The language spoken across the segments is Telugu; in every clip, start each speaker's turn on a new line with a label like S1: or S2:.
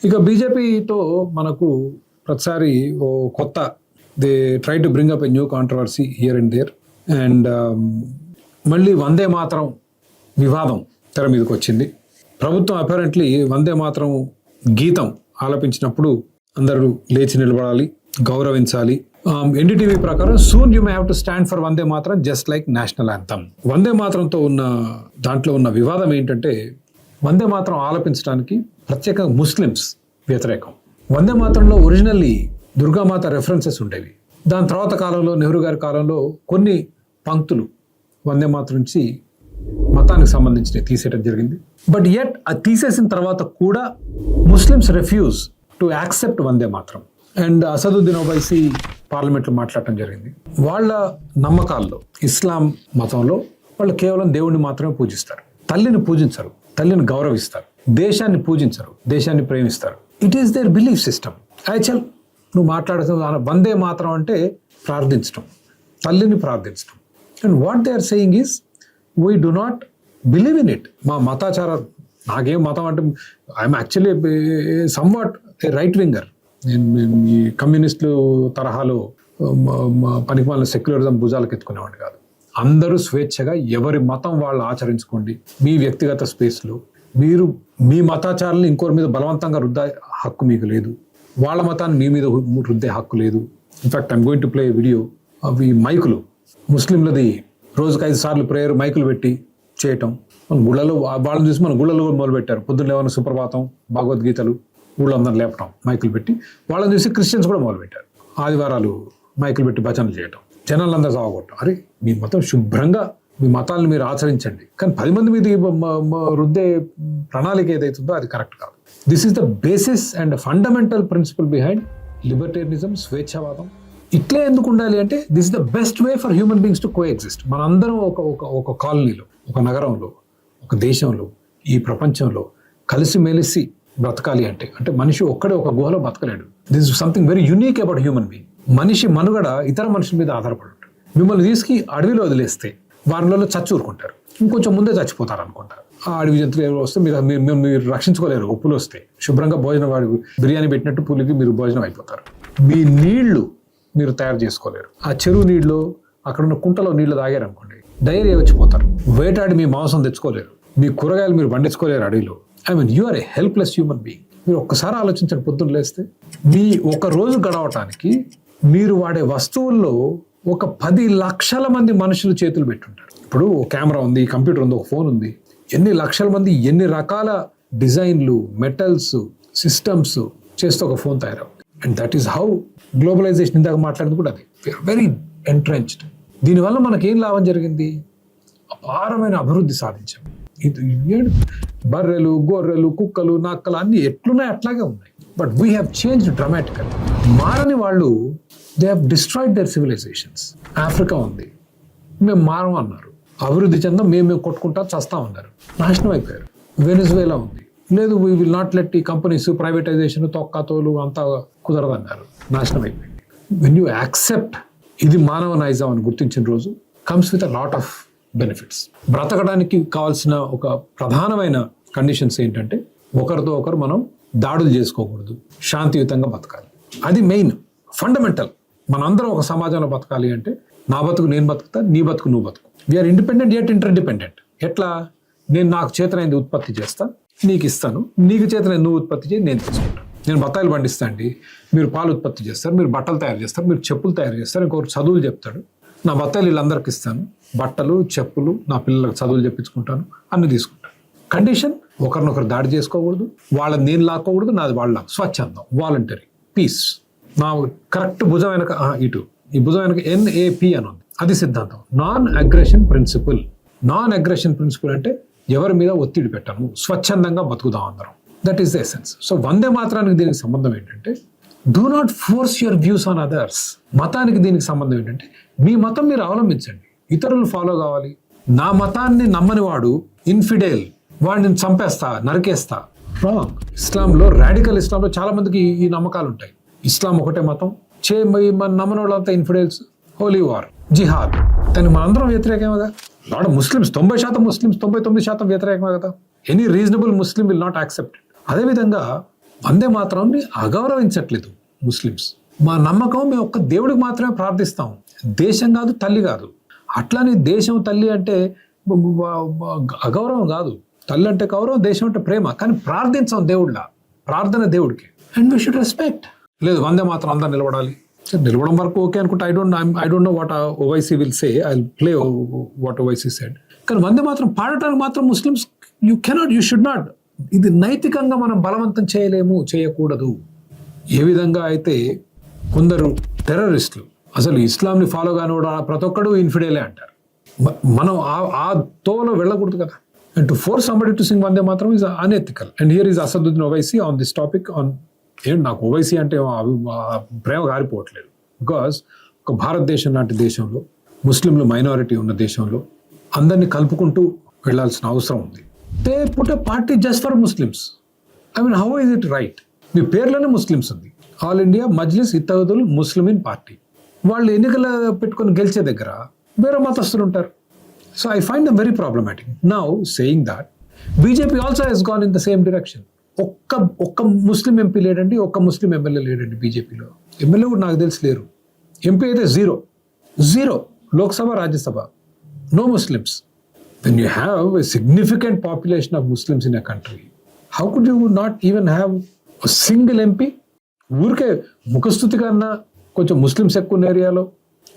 S1: ఇక బీజేపీతో మనకు ప్రతిసారి ఓ కొత్త they try to bring up a new controversy here and there. And మళ్ళీ వందే మాతరం వివాదం తెర మీదకి వచ్చింది. ప్రభుత్వం అపారెంట్లీ వందే మాతరం గీతం ఆలపించినప్పుడు అందరూ లేచి నిలబడాలి, గౌరవించాలి. ఎన్డీటీవీ ప్రకారం soon you may have to stand for Vande Mataram just like national anthem. Vande మాతరంతో ఉన్న దాంట్లో ఉన్న వివాదం ఏంటంటే వందే మాతరం ఆలపించడానికి ప్రత్యేకంగా ముస్లిమ్స్ వ్యతిరేకం. వందే మాతరంలో ఒరిజినల్లీ దుర్గామాత రెఫరెన్సెస్ ఉండేవి. దాని తర్వాత కాలంలో నెహ్రూ గారి కాలంలో కొన్ని పంక్తులు వందే మాతరం నుంచి మతానికి సంబంధించి తీసేయడం జరిగింది. బట్ యట్ అది తీసేసిన తర్వాత కూడా Muslims refuse to accept Vande Mataram. And Asaduddin Owaisi పార్లమెంట్లో మాట్లాడటం జరిగింది. వాళ్ళ నమ్మకాల్లో ఇస్లాం మతంలో వాళ్ళు కేవలం దేవుణ్ణి మాత్రమే పూజిస్తారు, తల్లిని పూజించరు, తల్లిని గౌరవిస్తారు, దేశాన్ని పూజించరు, దేశాన్ని ప్రేమిస్తారు. It is their belief system. Actual నువ్వు మాట్లాడుతున్న వందే మాత్రం అంటే ప్రార్థించడం, తల్లిని ప్రార్థించడం. And what they are saying is we do not believe in it. మా మతాచారం, నాకేం మతం అంటే I'm actually somewhat a right winger. నేను ఈ కమ్యూనిస్టులు తరహాలో పనికిమాలిన సెక్యులరిజం భుజాలకు ఎత్తుకునేవాడిని కాదు. అందరూ స్వేచ్ఛగా ఎవరి మతం వాళ్ళు ఆచరించుకోండి. మీ వ్యక్తిగత స్పేస్లో మీరు మీ మతాచారాలను ఇంకోరి మీద బలవంతంగా రుద్దే హక్కు మీకు లేదు, వాళ్ళ మతాన్ని మీ మీద రుద్దే హక్కు లేదు. In fact I'm going to play video. అవి మైకులు ముస్లింలది రోజుకు 5 సార్లు ప్రేయర్ మైకులు పెట్టి చేయటం. మన గుళ్ళలో వాళ్ళని చూసి మన గుళ్ళలో మొదలుపెట్టారు. పొద్దున్న లేవన్న సుప్రభాతం, భగవద్గీతలు ఊళ్ళో అందరిని లేపటం మైకులు పెట్టి. వాళ్ళని చూసి క్రిస్టియన్స్ కూడా మొదలుపెట్టారు. ఆదివారాలు మైకులు పెట్టి భజనలు చేయటం, జనాలందరూ సాగొట్టం. అరే మీ మతం శుభ్రంగా మీ మతాలను మీరు ఆచరించండి, కానీ 10 మంది మీద రుద్దే ప్రణాళిక ఏదైతుందో అది కరెక్ట్ కాదు. This is the basis and fundamental principle behind libertarianism, స్వేచ్ఛావాదం. ఇట్లే ఎందుకు ఉండాలి అంటే this is the best way for human beings to coexist. మనందరం ఒక కాలనీలో, ఒక నగరంలో, ఒక దేశంలో, ఈ ప్రపంచంలో కలిసిమెలిసి బ్రతకాలి అంటే మనిషి ఒక్కడే ఒక గుహలో బతకలేడు. This is something very unique about human being. మనిషి మనుగడ ఇతర మనుషుల మీద ఆధారపడి ఉంటుంది. మిమ్మల్ని తీసుకు అడవిలో వదిలేస్తే వారిలో చచ్చూరుకుంటారు, ఇంకొంచెం ముందే చచ్చిపోతారు అనుకుంటారు. ఆ అడవి జంతువులు ఎవరు వస్తే మీరు రక్షించుకోలేరు. ఉప్పులు వస్తే శుభ్రంగా భోజనం, వాడి బిర్యానీ పెట్టినట్టు పులికి మీరు భోజనం అయిపోతారు. మీ నీళ్లు మీరు తయారు చేసుకోలేరు. ఆ చెరువు నీళ్ళు, అక్కడున్న కుంటలో నీళ్లు తాగారనుకోండి డైరియా వచ్చిపోతారు. వేటాడి మీ మాంసం తెచ్చుకోలేరు, మీ కూరగాయలు మీరు పండించుకోలేరు అడవిలో. You are a helpless human being. మీరు ఒక్కసారి ఆలోచించండి, పొద్దున్న లేస్తే మీ ఒక రోజు గడవటానికి మీరు వాడే వస్తువుల్లో ఒక 10 లక్షల మంది మనుషులు చేతులు పెట్టుంటారు. ఇప్పుడు కెమెరా ఉంది, కంప్యూటర్ ఉంది, ఒక ఫోన్ ఉంది. ఎన్ని లక్షల మంది ఎన్ని రకాల డిజైన్లు, మెటల్స్, సిస్టమ్స్ చేస్తే ఒక ఫోన్ తయారవు. And that is how globalization ఇందాక మాట్లాడింది కూడా అది. We are very entrenched. దీనివల్ల మనకేం లాభం జరిగింది? అపారమైన అభివృద్ధి సాధించాం. బర్రెలు, గొర్రెలు, కుక్కలు, నక్కలు అన్ని ఎట్లున్నాయి అట్లాగే ఉన్నాయి. But we have changed dramatically. మారని వాళ్ళు they have destroyed their civilizations. Africa ఉంది, మేము మారం అన్నారు. అభివృద్ధి చెందాం, మేము కొట్టుకుంటా చస్తా ఉన్నారు, నాశనం అయిపోయారు. వెనిజువేలా ఉంది, లేదు వీ విల్ నాట్ లెట్ ఈ కంపెనీస్ ప్రైవేటైజేషన్, తొక్కతోలు అంతా కుదరదన్నారు, నాశనం అయిపోయింది. వెన్ యూ యాక్సెప్ట్ ఇది మానవ నైజం అని గుర్తించిన రోజు comes with a lot of benefits. బ్రతకడానికి కావాల్సిన ఒక ప్రధానమైన కండిషన్స్ ఏంటంటే ఒకరితో ఒకరు మనం దాడులు చేసుకోకూడదు, శాంతియుతంగా బతకాలి. అది మెయిన్ ఫండమెంటల్. మనందరం ఒక సమాజంలో బతకాలి అంటే నా బతుకు నేను బతుకుతా, నీ బతుకు నువ్వు బతుకు. We are independent yet interdependent. ఎట్లా? నేను నాకు చేతనైంది ఉత్పత్తి చేస్తా, నీకు ఇస్తాను, నీకు చేతనైంది నువ్వు ఉత్పత్తి చేయి, నేను తీసుకుంటాను. నేను బత్తాయిలు పండిస్తా అండి, మీరు పాలు ఉత్పత్తి చేస్తారు, మీరు బట్టలు తయారు చేస్తారు, మీరు చెప్పులు తయారు చేస్తారు, ఇంకొకరు చదువులు చెప్తాడు, నా బత్తాయిలు వీళ్ళందరికీ ఇస్తాను, బట్టలు, చెప్పులు, నా పిల్లలకు చదువులు చెప్పించుకుంటాను, అన్ని తీసుకుంటాను. కండిషన్ ఒకరినొకరు దాడి చేసుకోకూడదు, వాళ్ళని నేను లాక్కోకూడదు, నాది వాళ్ళ స్వచ్ఛందం, వాలంటరీ, పీస్. నా కరెక్ట్ భుజం వెనక ఇటు ఈ భుజం వెనక NAP అని ఉంది, అది సిద్ధాంతం. Non aggression principle. Non aggression principle అంటే ఎవరి మీద ఒత్తిడి పెట్టను, స్వచ్ఛందంగా బతుకుదాం అందరం. That is the essence. So Vande మాత్రానికి దీనికి సంబంధం ఏంటంటే do not force your views on others. మతానికి దీనికి సంబంధం ఏంటంటే మీ మతం మీరు అవలంబించండి, ఇతరులు ఫాలో కావాలి. నా మతాన్ని నమ్మని వాడు ఇన్ఫిడేల్, వాడిని చంపేస్తా, నరికేస్తా. రాంగ్. ఇస్లాంలో, రాడికల్ ఇస్లాంలో చాలా మందికి ఈ నమ్మకాలు ఉంటాయి. ఇస్లాం ఒకటే మతం, మన నమ్మని వాళ్ళంతా ఇన్ఫిడేల్స్, హోలీ వార్, జిహాద్. దానికి మనందరం వ్యతిరేకమే. నాట్ ముస్లిమ్స్ 90% ముస్లిమ్స్ 99% వ్యతిరేకమే కదా. Any reasonable Muslim will not accept. అదేవిధంగా వందే మాత్రాన్ని అగౌరవించట్లేదు ముస్లిమ్స్. మా నమ్మకం మేము ఒక్క దేవుడికి మాత్రమే ప్రార్థిస్తాం, దేశం కాదు, తల్లి కాదు. అట్లానే దేశం తల్లి అంటే అగౌరవం కాదు. తల్లి అంటే గౌరవం, దేశం అంటే ప్రేమ. కానీ ప్రార్థించాం దేవుడిలా, ప్రార్థన దేవుడికి. And we should respect. లేదు వందే మాత్రం అందరు నిలబడాలి, నిలవడం వరకు ఓకే అనుకుంటే I don't know what Owaisi will say, I play what Owaisi said. కానీ వందే మాత్రం పాడటానికి మాత్రం ముస్లిమ్స్ యూ షుడ్ నాట్. ఇది నైతికంగా మనం బలవంతం చేయకూడదు. ఏ విధంగా అయితే కొందరు టెర్రరిస్టులు అసలు ఇస్లాంని ఫాలో కానివాడు ప్రతి ఒక్కడు ఇన్ఫిడేలే అంటారు. మనం ఆ తోవలో వెళ్ళకూడదు కదా. And to force somebody to sing Vande Mataram is unethical. And here is Asaduddin Owaisi on this topic. ఏంటి నాకు ఓవైసీ అంటే ప్రేమ గారిపోవట్లేదు. బికాస్ ఒక భారతదేశం లాంటి దేశంలో, ముస్లింలు మైనారిటీ ఉన్న దేశంలో అందరినీ కలుపుకుంటూ వెళ్లాల్సిన అవసరం ఉంది. They put a party just for Muslims. I mean how is it right? మీ పేర్లోనే ముస్లిమ్స్ ఉంది. All India Majlis Ittehadul Muslimeen party. వాళ్ళు ఎన్నికలు పెట్టుకొని గెలిచే దగ్గర వేరే మతస్థులు ఉంటారు. So I find them very problematic. Now saying that BJP also has gone in the same direction. ఒక్క ముస్లిం ఎంపీ లేడండి, ఒక్క ముస్లిం ఎమ్మెల్యే లేడండి బీజేపీలో. ఎమ్మెల్యే కూడా నాకు తెలిసి లేరు. ఎంపీ అయితే జీరో. Lok Sabha, Rajya Sabha, no Muslims. When you have a significant population of Muslims in a country, how could you not even have a single MP? ఊరికే ముఖస్థుతి కన్నా కొంచెం ముస్లిమ్స్ ఎక్కువ ఉన్న ఏరియాలో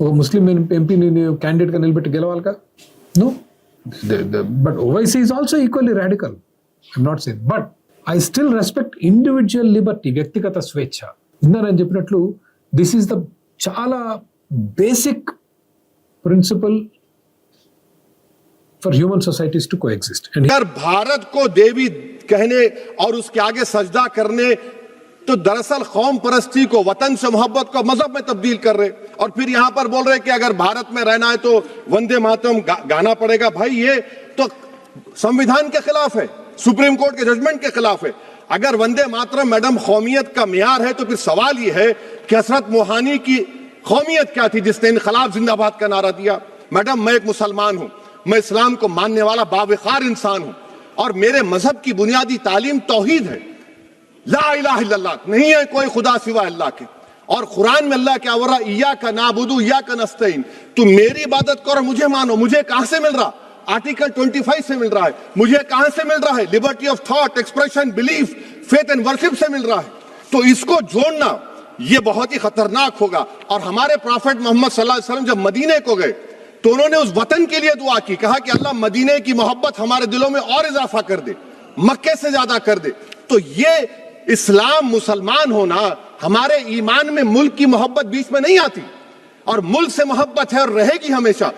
S1: ఒక ముస్లిం ఎంపీని క్యాండిడేట్గా నిలబెట్టి గెలవాలిగా. నో. But Owaisi is also equally radical. I'm not saying, but I still respect individual liberty, వ్యక్తిగత స్వేచ్ఛ. ఇందని చెప్పినట్లు దిస్ ఈస్ ద చాలా basic principle for human societies to coexist.
S2: अगर भारत को देवी कहने और उसके आगे सजदा करने तो दरअसल कौम परस्ती को, वतन से मोहब्बत को मजहब में तब्दील कर रहे, और फिर यहां पर बोल रहे कि अगर भारत में रहना है तो वंदे मातरम गाना पड़ेगा. भाई ये तो संविधान के खिलाफ है, सुप्रीम कोर्ट के जजमेंट के खिलाफ है. अगर वंदे मातरम मैडम कौमियत का मियार है तो फिर सवाल ये है कि हजरत मोहानी की कौमियत क्या थी जिसने इनकलाब जिंदाबाद का नारा दिया? मैडम मैं एक मुसलमान हूं, मैं इस्लाम को मानने वाला बावकार इंसान हूं, और मेरे मजहब की बुनियादी तालीम तौहीद है, ला इलाहा इल्लल्लाह, नहीं है कोई खुदा सिवा अल्लाह के. और कुरान में अल्लाह क्या बोल रहा? इय्याका नाबुदु इय्याका नस्तईन. तुम मेरी इबादत करो, मुझे मानो. मुझे कहां से मिल रहा? आर्टिकल 25 से मिल रहा है. मुझे कहां से मिल रहा है? Liberty of thought, expression, belief, faith and worship से मिल रहा है. तो इसको जोड़ना ये बहुत ही खतरनाक होगा. और हमारे प्रॉफेट मोहम्मद सल्लल्लाहु अलैहि वसल्लम जब मदीने को गए तो उन्होंने उस वतन के लिए दुआ की, कहा कि अल्लाह मदीने की मोहब्बत हमारे दिलों में और इजाफा कर दे, मक्के से ज्यादा कर दे. तो ये इस्लाम, मुसलमान होना, हमारे ईमान में मुल्क की मोहब्बत बीच में नहीं आती, और मुल्क से मोहब्बत है और रहेगी हमेशा.